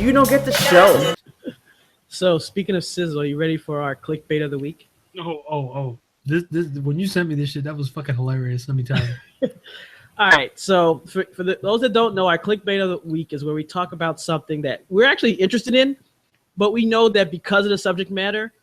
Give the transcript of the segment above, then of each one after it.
you don't get the show. So speaking of sizzle, are you ready for our clickbait of the week? Oh. This when you sent me this shit, that was fucking hilarious. Let me tell you. All right, so for those that don't know, our clickbait of the week is where we talk about something that we're actually interested in, but we know that because of the subject matter,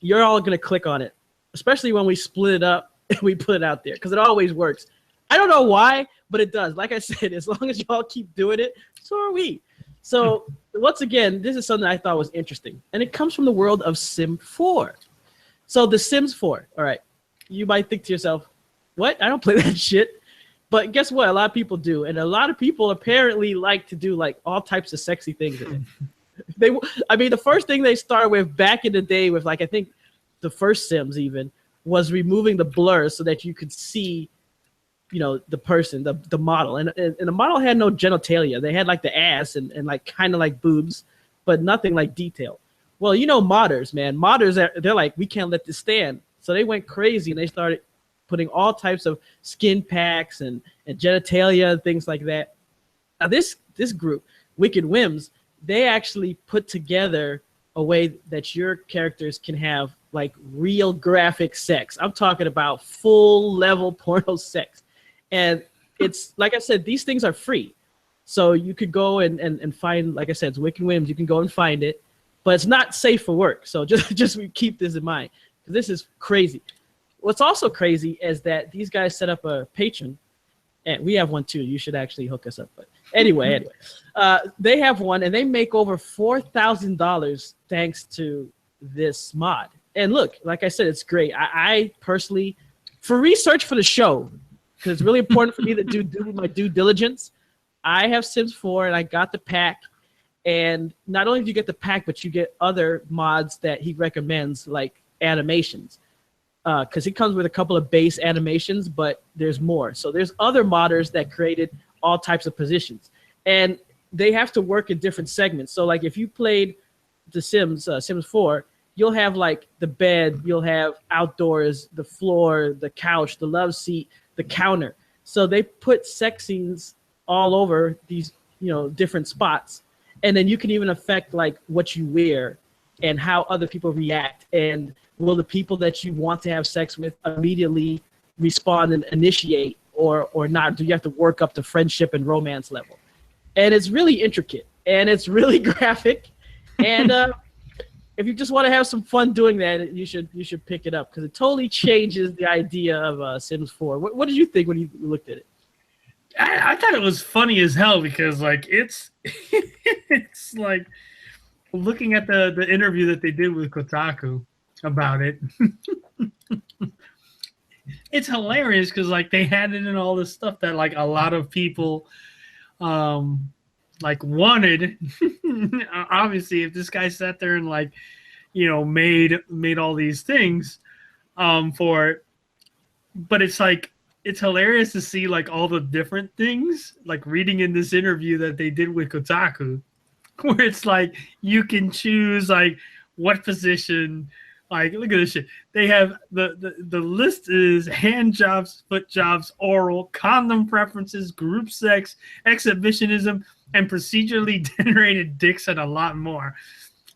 you're all going to click on it, especially when we split it up and we put it out there, because it always works. I don't know why, but it does. Like I said, as long as y'all keep doing it, so are we. So once again, this is something I thought was interesting, and it comes from the world of Sim 4. So The Sims 4, all right, you might think to yourself, what? I don't play that shit. But guess what? A lot of people do. And a lot of people apparently like to do like all types of sexy things in it. The first thing they started with back in the day with like, I think the first Sims even, was removing the blur so that you could see, you know, the person, the model. And the model had no genitalia. They had like the ass and like kind of like boobs, but nothing like detail. Well, you know, modders, man. Modders, they're like, we can't let this stand. So they went crazy and they started putting all types of skin packs and genitalia and things like that. Now this group, Wicked Whims, they actually put together a way that your characters can have like real graphic sex. I'm talking about full level porno sex. And it's like I said, these things are free. So you could go and find, like I said, it's Wicked Whims. You can go and find it, but it's not safe for work. So just keep this in mind, because this is crazy. What's also crazy is that these guys set up a Patreon, and we have one too. You should actually hook us up. But anyway, they have one, and they make over $4,000 thanks to this mod. And look, like I said, it's great. I personally, for research for the show, because it's really important for me to do my due diligence, I have Sims 4, and I got the pack. And not only do you get the pack, but you get other mods that he recommends, like animations. Because it comes with a couple of base animations, but there's more. So there's other modders that created all types of positions. And they have to work in different segments. So like if you played The Sims, Sims 4, you'll have like the bed, you'll have outdoors, the floor, the couch, the love seat, the counter. So they put sex scenes all over these, you know, different spots. And then you can even affect like what you wear and how other people react. And will the people that you want to have sex with immediately respond and initiate or not? Do you have to work up to friendship and romance level? And it's really intricate and it's really graphic. And if you just want to have some fun doing that, you should pick it up, because it totally changes the idea of Sims 4. What did you think when you looked at it? I thought it was funny as hell, because like it's like looking at the interview that they did with Kotaku about it. It's hilarious because like they had it in all this stuff that like a lot of people like wanted. Obviously, if this guy sat there and like, you know, made all these things for it, but it's like, it's hilarious to see like all the different things, like reading in this interview that they did with Kotaku, where it's like you can choose like what position. Like, look at this shit. They have the list is hand jobs, foot jobs, oral, condom preferences, group sex, exhibitionism, and procedurally generated dicks, and a lot more.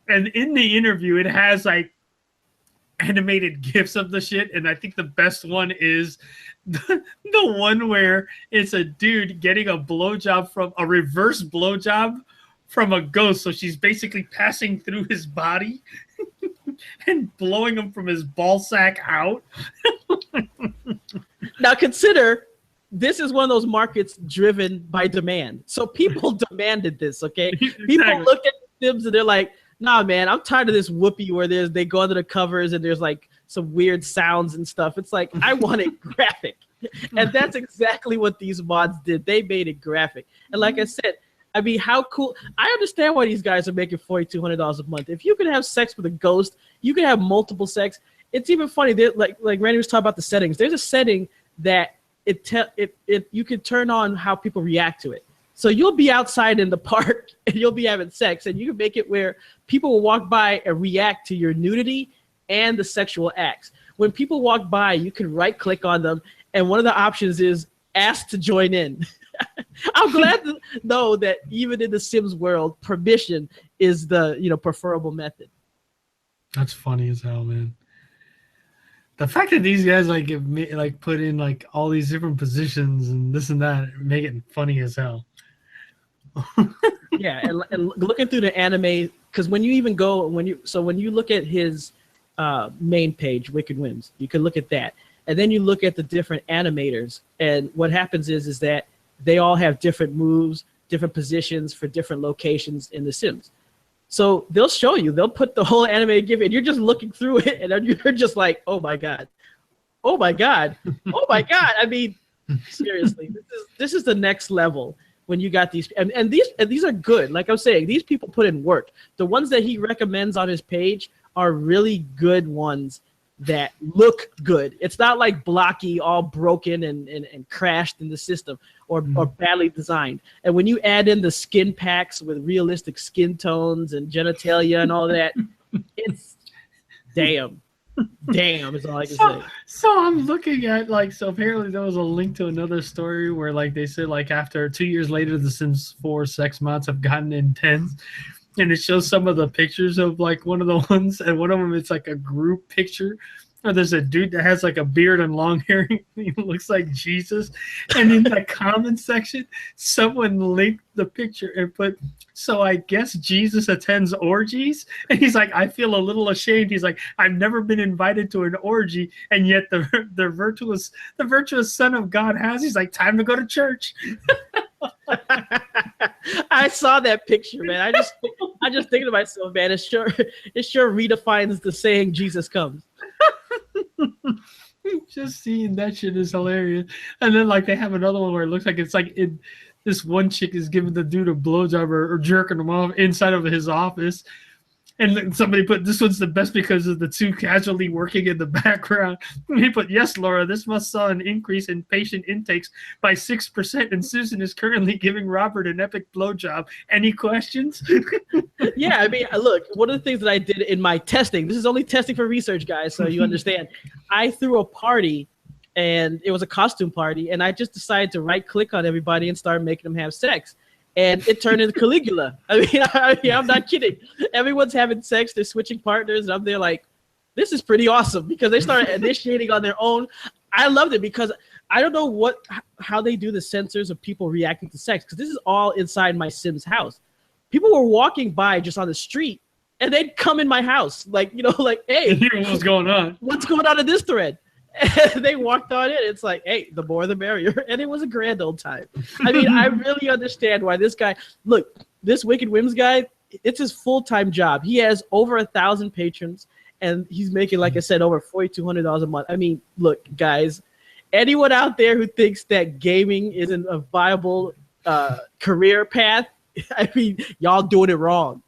And in the interview, it has like animated GIFs of the shit, and I think the best one is the one where it's a dude getting a blowjob from a reverse blowjob from a ghost. So she's basically passing through his body and blowing him from his ball sack out. Now consider, this is one of those markets driven by demand. So people demanded this, okay? Exactly. People look at the Sims and they're like, nah, man, I'm tired of this whoopee where they go under the covers and there's like some weird sounds and stuff. It's like, I want it graphic. And that's exactly what these mods did. They made it graphic. And like I said, I mean, how cool. I understand why these guys are making $4,200 a month. If you can have sex with a ghost, you can have multiple sex. It's even funny. Like Randy was talking about the settings. There's a setting that you can turn on how people react to it. So you'll be outside in the park and you'll be having sex, and you can make it where people will walk by and react to your nudity and the sexual acts. When people walk by, you can right click on them, and one of the options is ask to join in. I'm glad to know that even in the Sims world, permission is the preferable method. That's funny as hell, man. The fact that these guys like put in like all these different positions and this and that make it funny as hell. Yeah, and looking through the anime, because when you look at his main page, Wicked Whims, you can look at that, and then you look at the different animators, and what happens is that they all have different moves, different positions for different locations in The Sims. So they'll show you, they'll put the whole anime GIF, and you're just looking through it, and then you're just like, oh my god, oh my god, oh my god. I mean, seriously, this is the next level. When you got these, and these are good. Like I'm saying, these people put in work. The ones that he recommends on his page are really good ones that look good. It's not like blocky, all broken and crashed in the system or badly designed. And when you add in the skin packs with realistic skin tones and genitalia and all that, it's damn. Damn is all I can say. So I'm looking at so apparently there was a link to another story where they said after 2 years later the Sims 4 sex mods have gotten intense, and it shows some of the pictures of one of the ones, and one of them it's like a group picture. Or there's a dude that has a beard and long hair. He looks like Jesus. And in the comment section, someone linked the picture and put, so I guess Jesus attends orgies? And he's like, I feel a little ashamed. He's like, I've never been invited to an orgy, and yet the virtuous Son of God has. He's like, time to go to church. I saw that picture, man. I just think to myself, man, it sure redefines the saying Jesus comes. Just seeing that shit is hilarious. And then they have another one where it looks like it's this one chick is giving the dude a blowjob or jerking him off inside of his office. And somebody put, this one's the best because of the two casually working in the background. And he put, yes, Laura, this must saw an increase in patient intakes by 6%, and Susan is currently giving Robert an epic blowjob. Any questions? Yeah, I mean, look, one of the things that I did in my testing, this is only testing for research, guys, so you understand. I threw a party, and it was a costume party, and I just decided to right-click on everybody and start making them have sex. And it turned into Caligula. I mean, I'm not kidding. Everyone's having sex. They're switching partners. And I'm there like, this is pretty awesome, because they started initiating on their own. I loved it because I don't know how they do the sensors of people reacting to sex, because this is all inside my Sims house. People were walking by just on the street, and they'd come in my house hey, what's going on? What's going on in this thread? And they walked on it. It's like, hey, the more the merrier. And it was a grand old time. I mean, I really understand why this guy, look, this Wicked Whims guy, it's his full-time job. He has over 1,000 patrons, and he's making, like I said, over $4,200 a month. I mean, look, guys, anyone out there who thinks that gaming isn't a viable career path, I mean, y'all doing it wrong.